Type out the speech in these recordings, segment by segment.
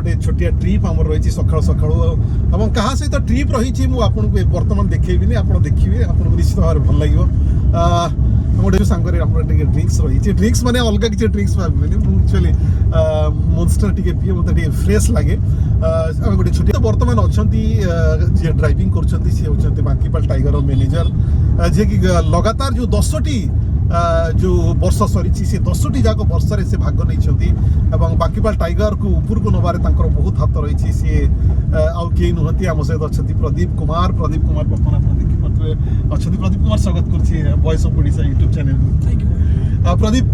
गोटे छोटिया ट्रिप आम रही सका सका क्या सहित ट्रिप रही मुझे बर्तमान देखी आप देखिए आपको निश्चित भाव भल लगे गोटे सांगे ड्रिंक्स रही ड्रिंक्स मैंने अलग किसी ड्रिंक्स भावी एक्चुअली मोन्स्टर टी पीए मतलब फ्रेश लगे गोटे छोटी बर्तमान अच्छा जी ड्राइविंग कर बांकीपाल टाइगर मैनेजर जी कि लगातार जो 10टी जो वर्ष सरी सी 10टी जाक वर्ष से भाग नहीं बांकीपाल टाइगर को ऊपर को नबार बहुत हाथ रही सी आउ कई नुहति आम सहित अच्छा प्रदीप कुमार बर्तमान आप देखिए अच्छा प्रदीप कुमार स्वागत कर voice of Odisha YouTube channel Pradeep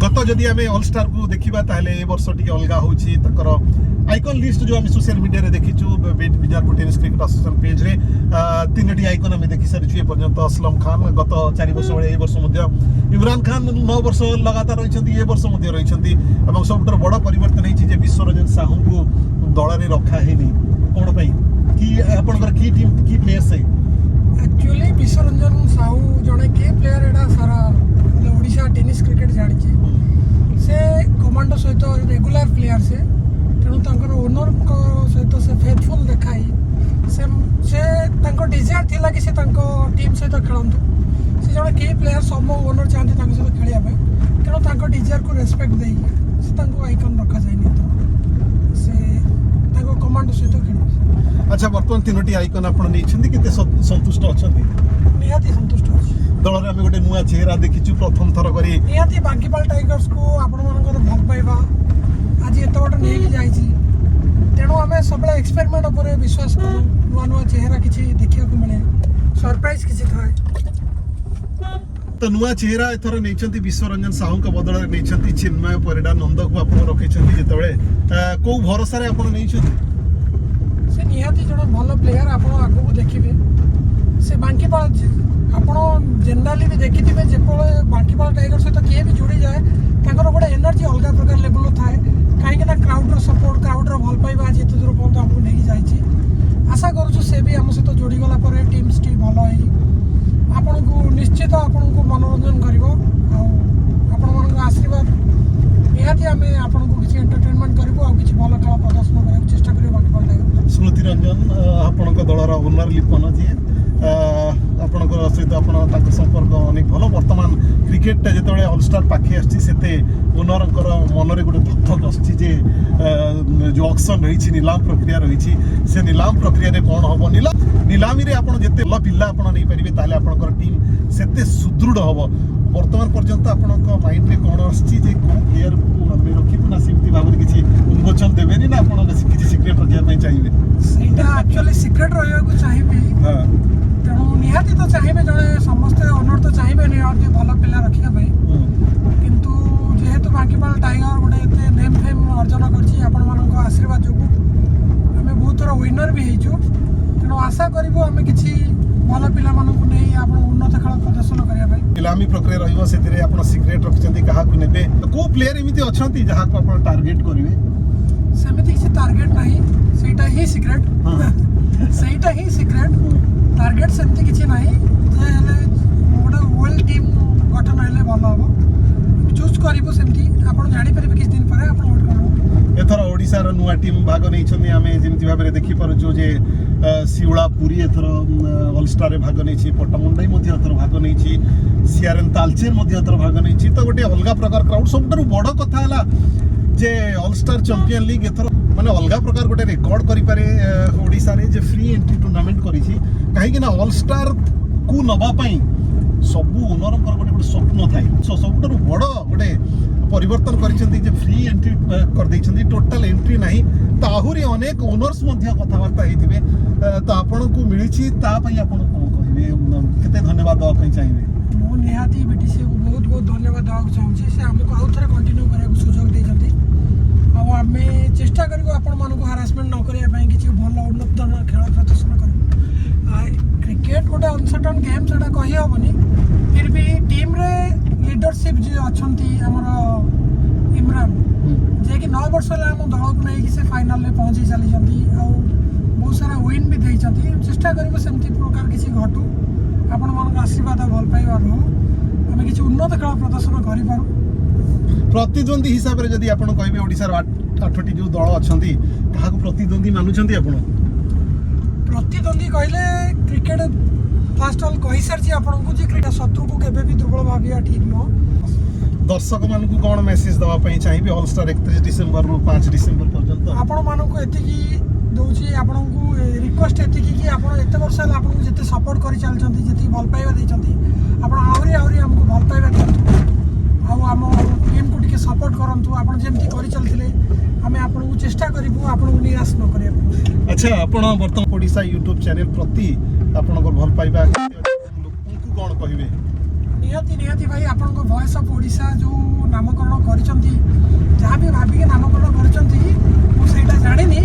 गत जदि आम ऑल स्टार को देखा ताले ए वर्ष टी अलग हो आइकन लिस्ट जो आम सोशल मीडिया रे देखीचु बीजारपुर टेनिस क्रिकेट एसोसिएशन पेज रे 3टी आइकन आम देखी सारी पर्यंत असलम खान गत 4 वर्ष भाई वर्ष इमरान खान 9 वर्ष लगातार रही ए वर्ष रही सब बड़ परिवर्तन होती विश्वरंजन साहू को दल में रखा है कौन कि आपंकर की टीम की प्लेयर से एक्चुअली विश्वरंजन साहू जड़े के प्लेयर एटा सारा ओडिशा टेनिस क्रिकेट जानी से कमांडो सहित रेगुलर प्लेयर से तेणु ओनर सहित से फेथफुल देखाई से डिजायर थिला कि से टीम सहित खेलतु से जड़े के प्लेयर सब ओनर चाहते सहित खेलने तेणु डिजायर को रेस्पेक्ट दे आइकन रखा जाए से कमांडो सहित खेल। अच्छा बर्तमान 3टी आइकन आप संतुष्ट अच्छा निहाती संतुष्ट अच्छी दल में गोटे नुआ चेहरा देखीचु प्रथम थर कर निहाती बांकीपाल टाइगर्स को आपण भल पाइबा आज एत बट नहीं जाइए तेणु आम सब एक्सपेरिमेंट उपर विश्वास करूँ नुआ नुआ चेहरा किसी देखा मिले सरप्राइज किसी थाए तो नुआ चेहरा एथर नहीं विश्वरंजन साहू का बदल नहीं चिन्मय परिडा नंद को आप रखी जिते कौ भरोसा आप नहीं से निहाती जड़े भल प्लेयर आप आगू देखिए से बांकीपाल आप जेनराली भी देखी थे जो बांकीपाल टाइगर सहित किए भी जोड़ी जाए गोटे एनर्जी अलग प्रकार लेवल थाए कहीं क्राउड्र सपोर्ट क्राउड्र भल पाइबा आज एत दूर पर्यटन आमको नहीं जाइए आशा करूँ से भी आम सहित जोड़ीगला टीम्स टी भल आपण को निश्चित आपण को मनोरंजन कर आशीर्वाद निहाती आम आपन को किसी एंटरटेनमेंट करूँ आ कि भल खेल प्रदर्शन करने चेष्टा करें बांकीपाल टाइगर स्मृति रंजन आपण दलर ओनर लिपन जी आपण सहित संपर्क अनेक भल बर्तमान क्रिकेट जो ऑलस्टार पाखे आसते ओनर मन में गोटे पृथक आसचे जो ऑक्शन रही नीलाम प्रक्रिया रही से नीलाम प्रक्रिया कौन हम नीलामी रे आपन जेते भल पिला आपन नहीं पारिबे ताले आपनकर टीम सेते सुदृढ़ हम बर्तमान पर्यंत आपन माइंड रे कौन आसची जे को प्लेयर को हमें रखिबु ना सेमती भाव किसी उन्मोचन देबेनी ना आपन किसी सिक्रेट रखिया चाहिए सेटा एक्चुअली सिक्रेट रहया को चाहिए हां तेणु निहाती तो चाहिए जड़े समस्ते ओनर तो चाहिए निहाती भल पिला रखा किंतु जेहेतु बांकीपाल टाइगर गोटे नेम फेम अर्जन कर आशीर्वाद जो आम बहुत थोड़ा विनर भी हो तेणु आशा करूँ आम कि भल पिला नहीं आप उन्नत खेल प्रदर्शन करने नीलामी प्रक्रिया रही सिक्रेट रखिंट क्या ने को प्लेयर एमती अच्छा जहाँ को आप टार्गेट करेंगे सेमती किसी टार्गेट ना सेटा ही सिक्रेट सेटा ही सिक्रेट टार्गेट सेमती किसी ना गोटे वेल टीम गठन हेल्ले भल हम चूज करूँ सेमती आप जापर किसी दिन पर आप वेट कर एथर ओडिशार नुआ टीम भाग नहीं आम जमी भाव में देखिपु जे शिवड़ा पुरी एथर ऑलस्टार भाग नहीं पट्टामुंडाई एथर भाग नहीं सीआरएन तालचेर एथर भाग नहीं तो गोटे अलग प्रकार क्राउड सब बड़ कथा है जे ऑलस्टार चैंपियन लीग एथर माने अलग प्रकार गोटे रेकर्ड करें ओडिशा रे जे फ्री एंट्री टूर्नामेंट कहीं ऑलस्टार को नवापाई सबू ओनर गोटे गोटे स्वप्न थाए सो सब बड़ गोटे परिवर्तन कर फ्री एंट्री कर टोटाल एंट्री ना तो आहरी अनेक ओनर्स कथबार्ता होते तो आपण को मिली आप कौन कहे धन्यवाद देवाई चाहिए मु निहाती बीटीसी को बहुत बहुत धन्यवाद देवाक चाहूँगी से आमको आउ थे कंटिन्यू करने सुजोग देते आम चेष्टा करूँ आपण हारासमेंट न करने किसी भल उन्नत खेल प्रदर्शन कर क्रिकेट गोटे अनसर्टन गेम से कही हेनी फिर भी टीम रे लीडरशिप जो अच्छा इमरान जे कि 9 वर्ष है आम दल को लेकिन से फाइनल में पहुँची चली बहुत सारा विन भी देती चेष्टा करूँ सेमती प्रकार किसी घटू आपण मान आशीर्वाद भल पाइबार आम किसी उन्नत खेल प्रदर्शन करूँ प्रतिद्वंदी हिसाब रे जदि आपण कहबे ओडिसा रो 8टी जो दल अछंती काहा को प्रतिद्वंदी मानुछंती आपण प्रतिद्वंदी कहले क्रिकेट फास्ट ऑल कहि सारछि आपन को जे क्रिकेट शत्रु को केबे भी दुर्बल भाबिया ठीक न दर्शक मान को कौन मेसेज दवा चाहिए ऑल स्टार 31 डिसेंबर रु 5 डिसेंबर पर्यंत आपण मान को एतिकी दउछि आपण को रिक्वेस्ट एतिकी कि आपण एते वर्ष हला आपण को जते सपोर्ट करि चल छथि जति भल पाइबा दै छथि आपण आउरी आउरी हमको भल पाइबा दियंतु आउ हम टीम को टिके सपोर्ट करंतु आपण जेमति करि चलथिले हमें आपण को चेष्टा करिबु आपण को निराश न करिया। अच्छा आपण वर्तमान ओडिसा YouTube चैनल प्रति आपण को भल पाइबा लोकन को कोन कहिबे निहाती भाई आपण को वॉइस ऑफ ओडिशा जो नामकरण करिसंती जहाँ भी भाभी के नामकरण करिसंती मु सेटा जानिनी